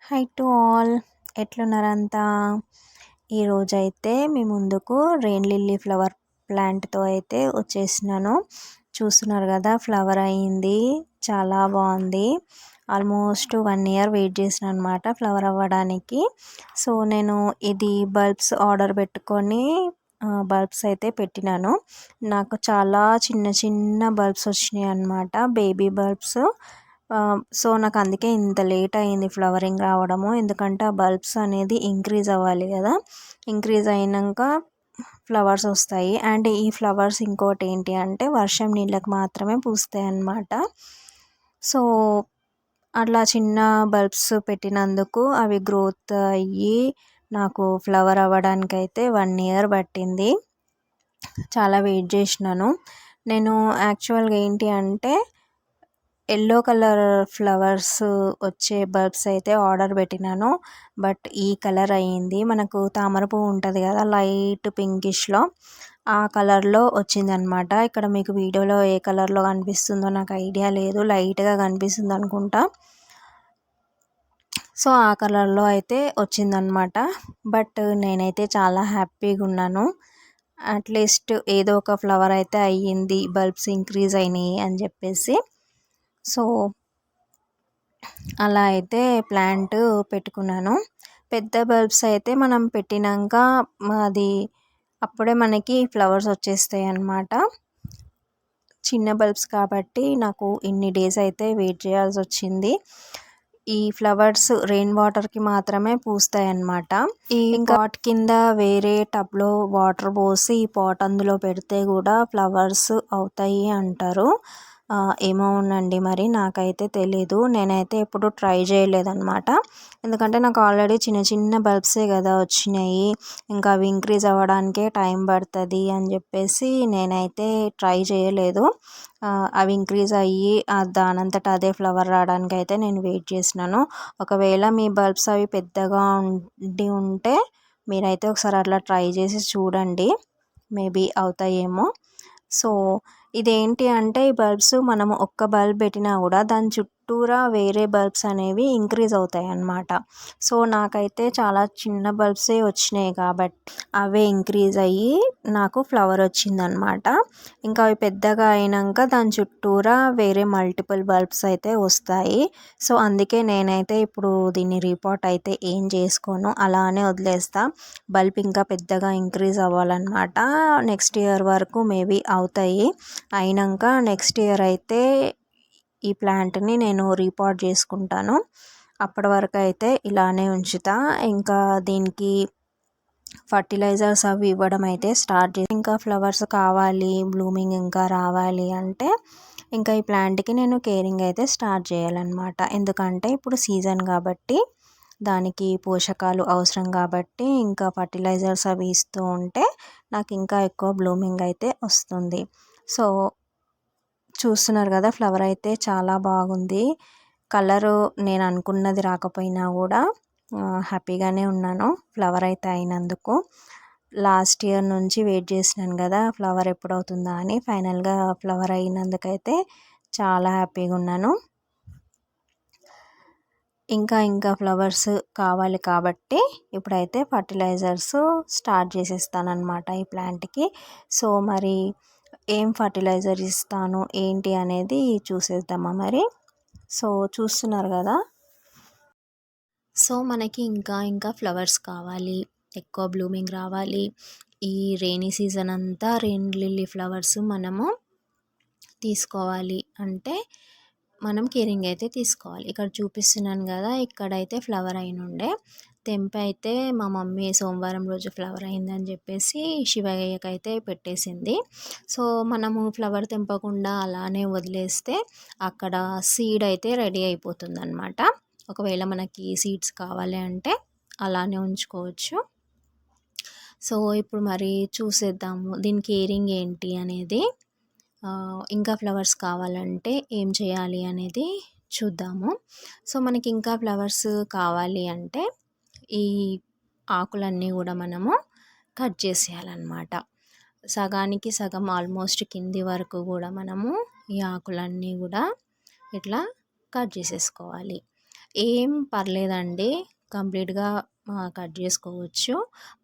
High to all, ఎట్లున్నారంతా? ఈరోజైతే మీ ముందుకు rain lily flower ప్లాంట్తో అయితే వచ్చేసినాను. చూస్తున్నారు కదా, ఫ్లవర్ అయింది, చాలా బాగుంది. ఆల్మోస్ట్ 1 ఇయర్ వెయిట్ చేసిన అనమాట ఫ్లవర్ అవ్వడానికి. సో నేను ఇది బల్బ్స్ ఆర్డర్ పెట్టుకొని బల్బ్స్ అయితే పెట్టినాను. నాకు చాలా చిన్న చిన్న బల్బ్స్ వచ్చినాయి అన్నమాట, బేబీ బల్బ్స్. సో నాకు అందుకే ఇంత లేట్ అయింది ఫ్లవరింగ్ రావడము, ఎందుకంటే ఆ బల్బ్స్ అనేది ఇంక్రీజ్ అవ్వాలి కదా. ఇంక్రీజ్ అయినాక ఫ్లవర్స్ వస్తాయి. అండ్ ఈ ఫ్లవర్స్ ఇంకోటి ఏంటి అంటే వర్షం నీళ్ళకి మాత్రమే పూస్తాయి అన్నమాట. సో అట్లా చిన్న బల్బ్స్ పెట్టినందుకు అవి గ్రోత్ అయ్యి నాకు ఫ్లవర్ అవ్వడానికైతే 1 ఇయర్ పట్టింది. చాలా వెయిట్ చేసినాను నేను. యాక్చువల్గా ఏంటి అంటే ఎల్లో కలర్ ఫ్లవర్స్ వచ్చే బల్బ్స్ అయితే ఆర్డర్ పెట్టినాను. బట్ ఈ కలర్ అయ్యింది. మనకు తామర పువ్వు ఉంటుంది కదా, లైట్ పింకిష్లో ఆ కలర్లో వచ్చిందనమాట. ఇక్కడ మీకు వీడియోలో ఏ కలర్లో కనిపిస్తుందో నాకు ఐడియా లేదు, లైట్గా కనిపిస్తుంది అనుకుంటా. సో ఆ కలర్లో అయితే వచ్చిందనమాట. బట్ నేనైతే చాలా హ్యాపీగా ఉన్నాను. అట్లీస్ట్ ఏదో ఒక ఫ్లవర్ అయితే అయ్యింది, బల్బ్స్ ఇంక్రీజ్ అయినాయి అని చెప్పేసి. సో అలా అయితే ప్లాంట్ పెట్టుకున్నాను. పెద్ద బల్బ్స్ అయితే మనం పెట్టినాక అది అప్పుడే మనకి ఫ్లవర్స్ వచ్చేస్తాయి అన్నమాట. చిన్న బల్బ్స్ కాబట్టి నాకు ఇన్ని డేస్ అయితే వెయిట్ చేయాల్సి వచ్చింది. ఈ ఫ్లవర్స్ రెయిన్ వాటర్కి మాత్రమే పూస్తాయి అన్నమాట. ఈ పాట్ కింద వేరే టబ్లో వాటర్ పోసి ఈ పాట్ అందులో పెడితే కూడా ఫ్లవర్స్ అవుతాయి అంటారు. ఏమోనండి, మరి నాకైతే తెలీదు. నేనైతే ఎప్పుడు ట్రై చేయలేదన్నమాట. ఎందుకంటే నాకు ఆల్రెడీ చిన్న చిన్న బల్బ్సే కదా వచ్చినాయి, ఇంకా అవి ఇంక్రీజ్ అవ్వడానికే టైం పడుతుంది అని చెప్పేసి నేనైతే ట్రై చేయలేదు. అవి ఇంక్రీజ్ అయ్యి దానంతట అదే ఫ్లవర్ రావడానికి అయితే నేను వెయిట్ చేసినాను. ఒకవేళ మీ బల్బ్స్ అవి పెద్దగా ఉంటే మీరైతే ఒకసారి అట్లా ట్రై చేసి చూడండి, మేబీ అవుతాయేమో. సో ఇదేంటి అంటే ఈ బల్బ్స్ మనము ఒక్క బల్బ్ పెట్టినా కూడా దాని చుట్టూరా వేరే బల్బ్స్ అనేవి ఇంక్రీజ్ అవుతాయి అన్నమాట. సో నాకైతే చాలా చిన్న బల్బ్సే వచ్చినాయి కాబట్టి అవే ఇంక్రీజ్ అయ్యి నాకు ఫ్లవర్ వచ్చిందనమాట. ఇంకా అవి పెద్దగా అయినాక దాని చుట్టూరా వేరే మల్టిపుల్ బల్బ్స్ అయితే వస్తాయి. సో అందుకే నేనైతే ఇప్పుడు దీన్ని రీపాట్ అయితే ఏం చేసుకోను, అలానే వదిలేస్తా. బల్బ్ ఇంకా పెద్దగా ఇంక్రీజ్ అవ్వాలన్నమాట. నెక్స్ట్ ఇయర్ వరకు మేబీ అవుతాయి. అయినాక నెక్స్ట్ ఇయర్ అయితే ఈ ప్లాంట్ని నేను రీపాట్ చేసుకుంటాను. అప్పటి వరకు అయితే ఇలానే ఉంచుతా. ఇంకా దీనికి ఫర్టిలైజర్స్ అవి ఇవ్వడం అయితే స్టార్ట్ చేసి, ఇంకా ఫ్లవర్స్ కావాలి, బ్లూమింగ్ ఇంకా రావాలి అంటే ఇంకా ఈ ప్లాంట్కి నేను కేరింగ్ అయితే స్టార్ట్ చేయాలన్నమాట. ఎందుకంటే ఇప్పుడు సీజన్ కాబట్టి దానికి పోషకాలు అవసరం కాబట్టి ఇంకా ఫర్టిలైజర్స్ అవి ఇస్తూ ఉంటే నాకు ఇంకా ఎక్కువ బ్లూమింగ్ అయితే వస్తుంది. సో చూస్తున్నారు కదా, ఫ్లవర్ అయితే చాలా బాగుంది. కలరు నేను అనుకున్నది రాకపోయినా కూడా హ్యాపీగానే ఉన్నాను ఫ్లవర్ అయితే అయినందుకు. లాస్ట్ ఇయర్ నుంచి వెయిట్ చేసినాను కదా ఫ్లవర్ ఎప్పుడు అవుతుందా అని. ఫైనల్గా ఫ్లవర్ అయినందుకైతే చాలా హ్యాపీగా ఉన్నాను. ఇంకా ఫ్లవర్స్ కావాలి కాబట్టి ఇప్పుడైతే ఫర్టిలైజర్స్ స్టార్ట్ చేసేస్తానన్నమాట ఈ ప్లాంట్కి. సో మరి ఏం ఫర్టిలైజర్ ఇస్తాను ఏంటి అనేది చూసేద్దామా మరి. సో చూస్తున్నారు కదా, సో మనకి ఇంకా ఫ్లవర్స్ కావాలి, ఎక్కువ బ్లూమింగ్ రావాలి. ఈ రెయినీ సీజన్ అంతా రెయిన్ లిల్లీ ఫ్లవర్స్ మనము తీసుకోవాలి అంటే మనం కేరింగ్ అయితే తీసుకోవాలి. ఇక్కడ చూపిస్తున్నాను కదా, ఇక్కడైతే ఫ్లవర్ అయినుండే తెంపి అయితే మా మమ్మీ సోమవారం రోజు ఫ్లవర్ అయిందని చెప్పేసి శివయ్యకి అయితే పెట్టేసింది. సో మనము ఫ్లవర్ తెంపకుండా అలానే వదిలేస్తే అక్కడ సీడ్ అయితే రెడీ అయిపోతుంది అనమాట. ఒకవేళ మనకి సీడ్స్ కావాలి అంటే అలానే ఉంచుకోవచ్చు. సో ఇప్పుడు మరి చూసేద్దాము దీని కేరింగ్ ఏంటి అనేది. ఇంకా ఫ్లవర్స్ కావాలంటే ఏం చేయాలి అనేది చూద్దాము. సో మనకి ఇంకా ఫ్లవర్స్ కావాలి అంటే ఈ ఆకులన్నీ కూడా మనము కట్ చేసేయాలన్నమాట. సగానికి సగం ఆల్మోస్ట్ కింది వరకు కూడా మనము ఈ ఆకులన్నీ కూడా ఇట్లా కట్ చేసేసుకోవాలి. ఏం పర్లేదండి. కంప్లీట్‌గా కట్ జేసుకోవచ్చు.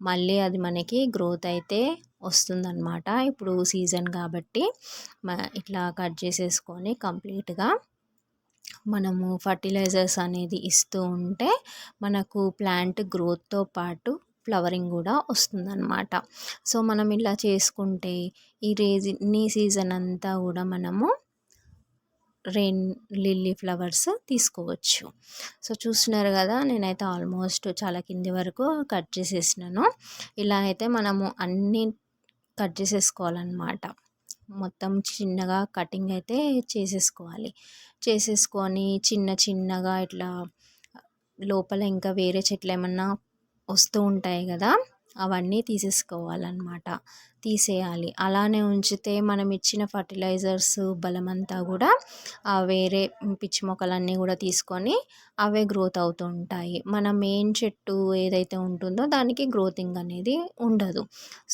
మళ్ళీ అది మనకి గ్రోత్ అయితే వస్తుందనమాట. ఇప్పుడు సీజన్ కాబట్టి ఇట్లా కట్ చేసేసుకొని కంప్లీట్‌గా మనము ఫర్టిలైజర్స్ అనేది ఇస్తూ ఉంటే మనకు ప్లాంట్ గ్రోత్‌తో పాటు ఫ్లవరింగ్ కూడా వస్తుందనమాట. సో, మనం ఇలా చేసుకుంటే ఈ సీజన్ అంతా కూడా మనము రెయిన్ లిల్లీ ఫ్లవర్స్ తీసుకోవచ్చు. సో, చూస్తున్నారు కదా, నేనైతే ఆల్మోస్ట్ చాలా కింది వరకు కట్ చేసేసినాను. ఇలా అయితే మనము అన్నీ కట్ చేసేసుకోవాలన్నమాట. మొత్తం చిన్నగా కటింగ్ అయితే చేసేసుకోవాలి. చేసేసుకొని చిన్న చిన్నగా ఇట్లా లోపల ఇంకా వేరే చెట్లు ఏమన్నా వస్తూ ఉంటాయి కదా, అవన్నీ తీసేసుకోవాలన్నమాట. తీసేయాలి. అలానే ఉంచితే మనం ఇచ్చిన ఫర్టిలైజర్స్ బలమంతా కూడా వేరే పిచ్చి మొక్కలన్నీ కూడా తీసుకొని అవే గ్రోత్ అవుతూ ఉంటాయి. మన మెయిన్ చెట్టు ఏదైతే ఉంటుందో దానికి గ్రోతింగ్ అనేది ఉండదు.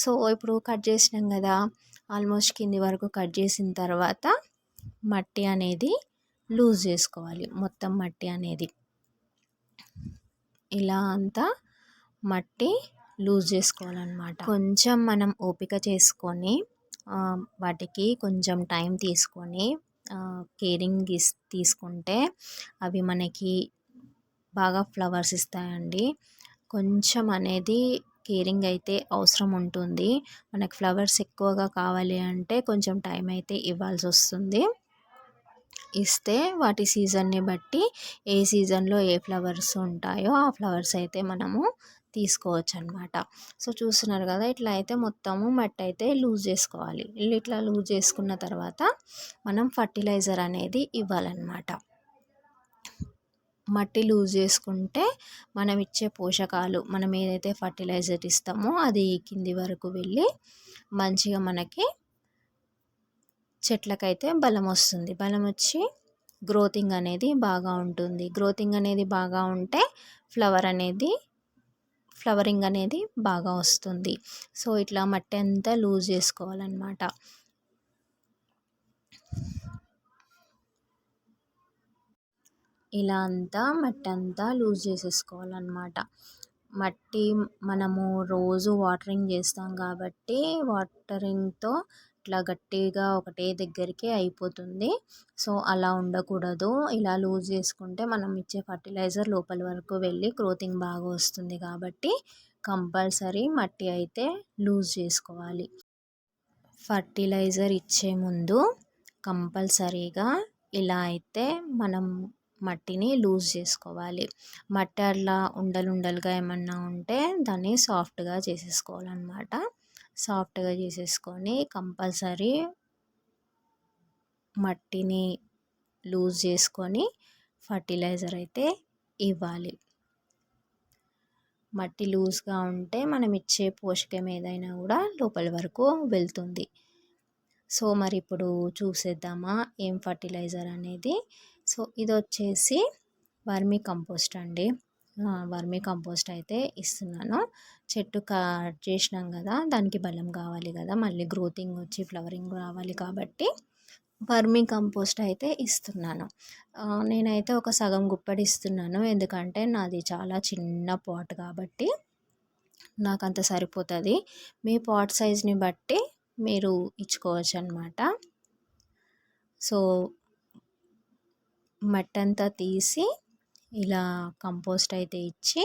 సో, ఇప్పుడు కట్ చేసినాం కదా, ఆల్మోస్ట్ కింది వరకు కట్ చేసిన తర్వాత మట్టి అనేది లూజ్ చేసుకోవాలి. మొత్తం మట్టి అనేది ఇలా అంతా మట్టి లూజ్ చేసుకోవాలన్నమాట. కొంచెం మనం ఓపిక చేసుకొని వాటికి కొంచెం టైం తీసుకొని కేరింగ్ తీసుకుంటే అవి మనకి బాగా ఫ్లవర్స్ ఇస్తాయండి. కొంచెం అనేది కేరింగ్ అయితే అవసరం ఉంటుంది. మనకు ఫ్లవర్స్ ఎక్కువగా కావాలి అంటే కొంచెం టైం అయితే ఇవ్వాల్సి వస్తుంది. ఇస్తే వాటి సీజన్ని బట్టి ఏ సీజన్లో ఏ ఫ్లవర్స్ ఉంటాయో ఆ ఫ్లవర్స్ అయితే మనము తీసుకోవచ్చు అనమాట. సో, చూస్తున్నారు కదా, ఇట్లా అయితే మొత్తము మట్టి అయితే లూజ్ చేసుకోవాలి. ఇట్లా లూజ్ చేసుకున్న తర్వాత మనం ఫర్టిలైజర్ అనేది ఇవ్వాలన్నమాట. మట్టి లూజ్ చేసుకుంటే మనం ఇచ్చే పోషకాలు, మనం ఏదైతే ఫర్టిలైజర్ ఇస్తామో అది కింది వరకు వెళ్ళి మంచిగా మనకి చెట్లకైతే బలం వస్తుంది. బలం వచ్చి గ్రోతింగ్ అనేది బాగా ఉంటుంది. గ్రోతింగ్ అనేది బాగా ఉంటే ఫ్లవరింగ్ అనేది బాగా వస్తుంది. సో, ఇట్లా మట్టి అంతా లూజ్ చేసుకోవాలన్నమాట. ఇలా అంతా మట్టి అంతా లూజ్ చేసేసుకోవాలన్నమాట. మట్టి మనము రోజు వాటరింగ్ చేస్తాం కాబట్టి వాటరింగ్తో ఇట్లా గట్టిగా ఒకటే దగ్గరికి అయిపోతుంది. సో, అలా ఉండకూడదు. ఇలా లూజ్ చేసుకుంటే మనం ఇచ్చే ఫర్టిలైజర్ లోపల వరకు వెళ్ళి గ్రోతింగ్ బాగా వస్తుంది కాబట్టి కంపల్సరీ మట్టి అయితే లూజ్ చేసుకోవాలి. ఫర్టిలైజర్ ఇచ్చే ముందు కంపల్సరీగా ఇలా అయితే మనం మట్టిని లూజ్ చేసుకోవాలి. మట్టి అట్లా ఉండలుగా ఏమన్నా ఉంటే దాన్ని సాఫ్ట్గా చేసేసుకోవాలన్నమాట. సాఫ్ట్గా చేసేసుకొని కంపల్సరీ మట్టిని లూజ్ చేసుకొని ఫర్టిలైజర్ అయితే ఇవ్వాలి. మట్టి లూజ్గా ఉంటే మనం ఇచ్చే పోషకం ఏదైనా కూడా లోపలి వరకు వెళ్తుంది. సో, మరి ఇప్పుడు చూసేద్దామా ఏం ఫర్టిలైజర్ అనేది. సో, ఇది వచ్చేసి వర్మీ కంపోస్ట్ అండి. వర్మీ కంపోస్ట్ అయితే ఇస్తున్నాను. చెట్టు కట్ చేసినాం కదా, దానికి బలం కావాలి కదా, మళ్ళీ గ్రోతింగ్ వచ్చి ఫ్లవరింగ్ రావాలి కాబట్టి వర్మీ కంపోస్ట్ అయితే ఇస్తున్నాను. నేనైతే ఒక సగం గుప్పెడు ఇస్తున్నాను. ఎందుకంటే నాది చాలా చిన్న పాట్ కాబట్టి నాకు అంత సరిపోతుంది. మీ పాట్ సైజ్ని బట్టి మీరు ఇచ్చుకోవచ్చు అన్నమాట. సో, మట్టి అంతా తీసి ఇలా కంపోస్ట్ అయితే ఇచ్చి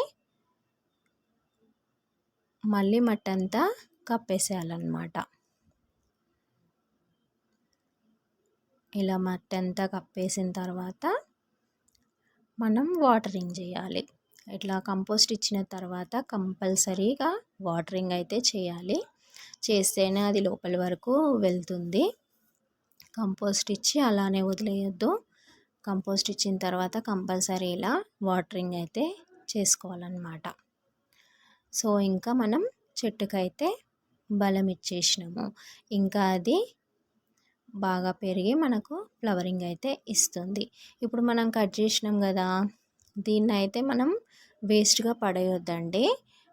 మళ్ళీ మట్టి అంతా కప్పేసేయాలన్నమాట. ఇలా మట్టి అంతా కప్పేసిన తర్వాత మనం వాటరింగ్ చేయాలి. ఇట్లా కంపోస్ట్ ఇచ్చిన తర్వాత కంపల్సరీగా వాటరింగ్ అయితే చేయాలి. చేస్తేనే అది లోపలి వరకు వెళ్తుంది. కంపోస్ట్ ఇచ్చి అలానే వదిలేయొద్దు. కంపోస్ట్ ఇచ్చిన తర్వాత కంపల్సరీ ఇలా వాటరింగ్ అయితే చేసుకోవాలన్నమాట. సో, ఇంకా మనం చెట్టుకైతే బలం ఇచ్చేసినాము. ఇంకా అది బాగా పెరిగి మనకు ఫ్లవరింగ్ అయితే ఇస్తుంది. ఇప్పుడు మనం కట్ చేసినాం కదా, దీన్ని అయితే మనం వేస్ట్గా పడేయొద్దండి.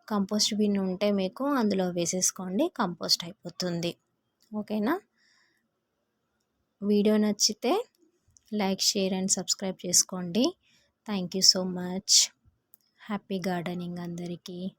కంపోస్ట్ బిన్ ఉంటే మీకు అందులో వేసేసుకోండి, కంపోస్ట్ అయిపోతుంది. ఓకేనా? వీడియో నచ్చితే లైక్, షేర్ అండ్ సబ్స్క్రైబ్ చేసుకోండి. Thank you so much. Happy gardening అందరికీ.